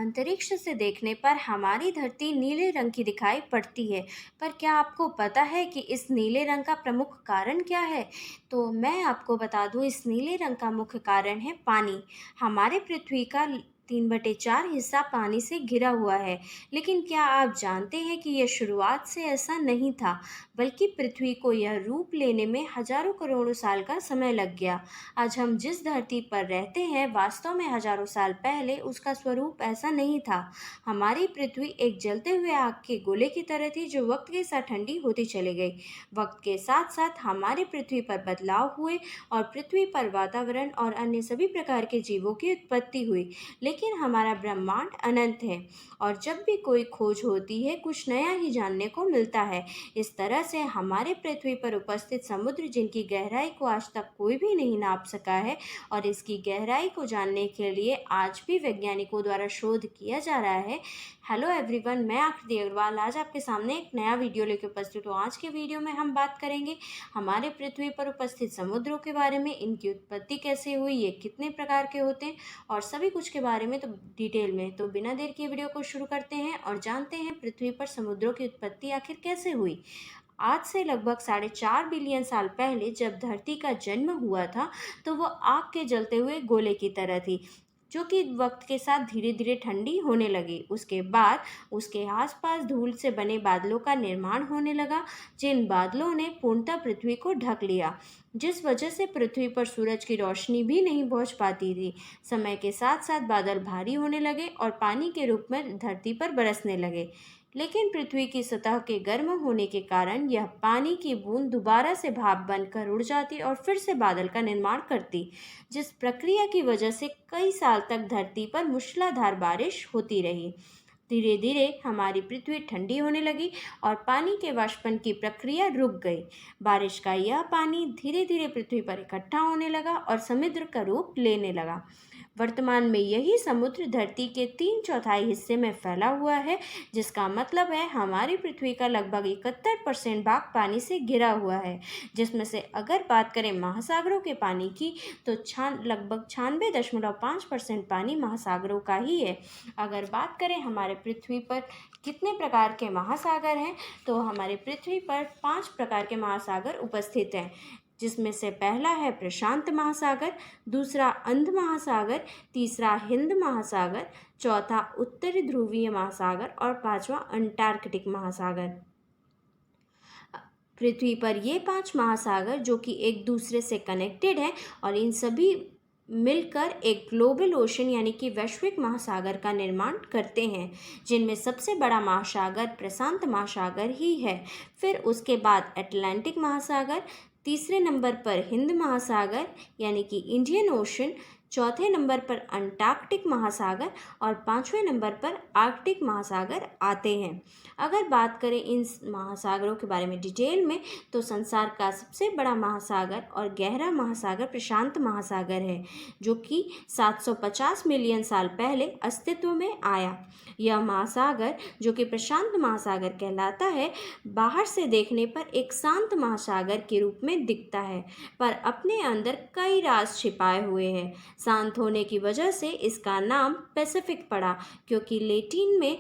अंतरिक्ष से देखने पर हमारी धरती नीले रंग की दिखाई पड़ती है, पर क्या आपको पता है कि इस नीले रंग का प्रमुख कारण क्या है? तो मैं आपको बता दूं, इस नीले रंग का मुख्य कारण है पानी। हमारे पृथ्वी का 3/4 हिस्सा पानी से घिरा हुआ है, लेकिन क्या आप जानते हैं कि यह शुरुआत से ऐसा नहीं था, बल्कि पृथ्वी को यह रूप लेने में हजारों करोड़ों साल का समय लग गया। आज हम जिस धरती पर रहते हैं, वास्तव में हजारों साल पहले उसका स्वरूप ऐसा नहीं था। हमारी पृथ्वी एक जलते हुए आग के गोले की तरह थी, जो वक्त के साथ ठंडी होती चली गई। वक्त के साथ साथ हमारी पृथ्वी पर बदलाव हुए और पृथ्वी पर वातावरण और अन्य सभी प्रकार के जीवों की उत्पत्ति हुई। लेकिन हमारा ब्रह्मांड अनंत है और जब भी कोई खोज होती है, कुछ नया ही जानने को मिलता है। इस तरह से हमारे पृथ्वी पर उपस्थित समुद्र, जिनकी गहराई को आज तक कोई भी नहीं नाप सका है, और इसकी गहराई को जानने के लिए आज भी वैज्ञानिकों द्वारा शोध किया जा रहा है। हेलो एवरीवन, मैं आकृति अग्रवाल आज आपके सामने एक नया वीडियो लेकर उपस्थित हूँ। आज के वीडियो में हम बात करेंगे हमारे पृथ्वी पर उपस्थित समुद्रों के बारे में, इनकी उत्पत्ति कैसे हुई, ये कितने प्रकार के होते हैं और सभी कुछ के बारे में तो डिटेल में। तो बिना देर के वीडियो को शुरू करते हैं और जानते हैं पृथ्वी पर समुद्रों की उत्पत्ति आखिर कैसे हुई। आज से लगभग 4.5 बिलियन साल पहले जब धरती का जन्म हुआ था, तो वह आग के जलते हुए गोले की तरह थी, जो कि वक्त के साथ धीरे धीरे ठंडी होने लगी। उसके बाद उसके आसपास धूल से बने बादलों का निर्माण होने लगा, जिन बादलों ने पूर्णतः पृथ्वी को ढक लिया, जिस वजह से पृथ्वी पर सूरज की रोशनी भी नहीं पहुंच पाती थी। समय के साथ साथ बादल भारी होने लगे और पानी के रूप में धरती पर बरसने लगे। लेकिन पृथ्वी की सतह के गर्म होने के कारण यह पानी की बूंद दोबारा से भाप बनकर उड़ जाती और फिर से बादल का निर्माण करती, जिस प्रक्रिया की वजह से कई साल तक धरती पर मूसलाधार बारिश होती रही। धीरे धीरे हमारी पृथ्वी ठंडी होने लगी और पानी के वाष्पन की प्रक्रिया रुक गई। बारिश का यह पानी धीरे धीरे पृथ्वी पर इकट्ठा होने लगा और समुद्र का रूप लेने लगा। वर्तमान में यही समुद्र धरती के 3/4 हिस्से में फैला हुआ है, जिसका मतलब है हमारी पृथ्वी का लगभग 71% भाग पानी से घिरा हुआ है। जिसमें से अगर बात करें महासागरों के पानी की, तो लगभग 96.5% पानी महासागरों का ही है। अगर बात करें हमारे पृथ्वी पर कितने प्रकार के महासागर हैं, तो हमारे पृथ्वी पर 5 प्रकार के महासागर उपस्थित हैं, जिसमें से पहला है प्रशांत महासागर, दूसरा अंध महासागर, तीसरा हिंद महासागर, चौथा उत्तरी ध्रुवीय महासागर और पांचवा अंटार्कटिक महासागर। पृथ्वी पर ये 5 महासागर जो कि एक दूसरे से कनेक्टेड हैं और इन सभी मिलकर एक ग्लोबल ओशन यानी कि वैश्विक महासागर का निर्माण करते हैं, जिनमें सबसे बड़ा महासागर प्रशांत महासागर ही है। फिर उसके बाद अटलांटिक महासागर, तीसरे नंबर पर हिंद महासागर यानी कि इंडियन ओशन, चौथे नंबर पर अंटार्कटिक महासागर और पांचवें नंबर पर आर्कटिक महासागर आते हैं। अगर बात करें इन महासागरों के बारे में डिटेल में, तो संसार का सबसे बड़ा महासागर और गहरा महासागर प्रशांत महासागर है, जो कि 750 मिलियन साल पहले अस्तित्व में आया। यह महासागर, जो कि प्रशांत महासागर कहलाता है, बाहर से देखने पर एक शांत महासागर के रूप में दिखता है, पर अपने अंदर कई राज छिपाए हुए हैं। शांत होने की वजह से इसका नाम पैसिफिक पड़ा, क्योंकि लैटिन में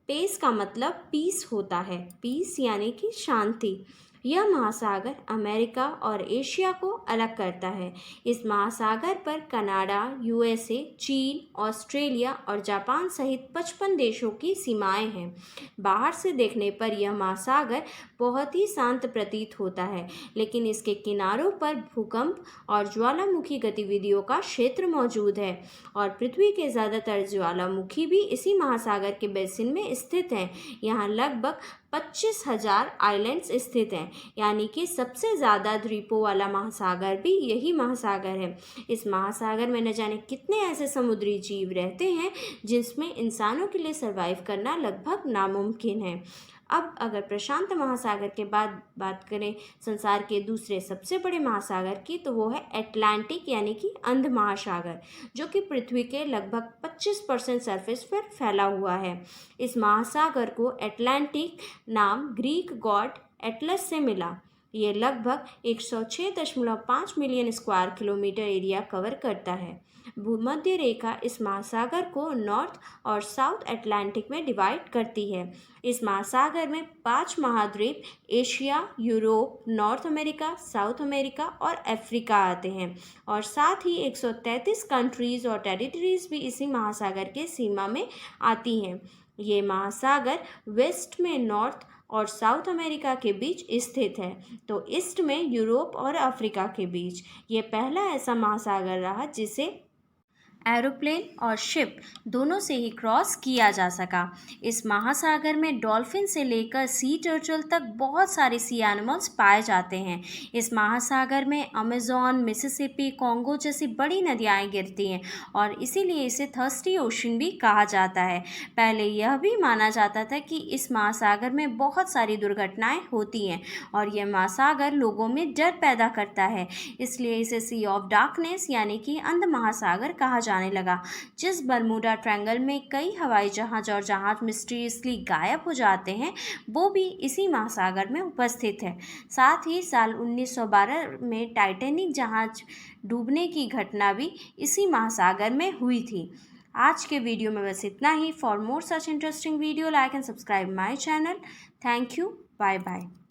पेस का मतलब पीस होता है, पीस यानी कि शांति। यह महासागर अमेरिका और एशिया को अलग करता है। इस महासागर पर कनाडा, यूएसए, चीन, ऑस्ट्रेलिया और जापान सहित 55 देशों की सीमाएं हैं। बाहर से देखने पर यह महासागर बहुत ही शांत प्रतीत होता है, लेकिन इसके किनारों पर भूकंप और ज्वालामुखी गतिविधियों का क्षेत्र मौजूद है और पृथ्वी के ज़्यादातर ज्वालामुखी भी इसी महासागर के बेसिन में स्थित हैं। यहाँ लगभग 25,000 आइलैंड्स स्थित हैं, यानी कि सबसे ज़्यादा द्वीपों वाला महासागर भी यही महासागर है। इस महासागर में न जाने कितने ऐसे समुद्री जीव रहते हैं जिसमें इंसानों के लिए सर्वाइव करना लगभग नामुमकिन है। अब अगर प्रशांत महासागर के बाद बात करें संसार के दूसरे सबसे बड़े महासागर की, तो वो है अटलांटिक यानी कि अंध महासागर, जो कि पृथ्वी के लगभग 25% सरफेस पर फैला हुआ है। इस महासागर को अटलांटिक नाम ग्रीक गॉड एटलस से मिला। ये लगभग 106.5 million square kilometre area cover करता है। भूमध्य रेखा इस महासागर को नॉर्थ और साउथ अटलांटिक में डिवाइड करती है। इस महासागर में 5 महाद्वीप Asia, Europe, north America, south America और अफ्रीका आते हैं और साथ ही 133 कंट्रीज़ और टेरिटरीज़ भी इसी महासागर के सीमा में आती हैं। ये महासागर वेस्ट में नॉर्थ और साउथ अमेरिका के बीच स्थित है, तो ईस्ट में यूरोप और अफ्रीका के बीच। ये पहला ऐसा महासागर रहा जिसे एरोप्लेन और शिप दोनों से ही क्रॉस किया जा सका। इस महासागर में डॉल्फिन से लेकर सी टर्टल तक बहुत सारे सी एनिमल्स पाए जाते हैं। इस महासागर में अमेज़न, मिसिसिपी, कॉन्गो जैसी बड़ी नदियाँ गिरती हैं और इसीलिए इसे थर्स्टी ओशन भी कहा जाता है। पहले यह भी माना जाता था कि इस महासागर में बहुत सारी दुर्घटनाएं होती हैं और यह महासागर लोगों में डर पैदा करता है, इसलिए इसे सी ऑफ डार्कनेस यानी कि अंध महासागर कहा जाने लगा। जिस बरमूडा ट्रायंगल में कई हवाई जहाज और जहाज मिस्टीरियसली गायब हो जाते हैं, वो भी इसी महासागर में उपस्थित है। साथ ही साल 1912 में टाइटैनिक जहाज डूबने की घटना भी इसी महासागर में हुई थी। आज के वीडियो में बस इतना ही। For more such interesting videos, like and subscribe my channel. Thank you. Bye bye.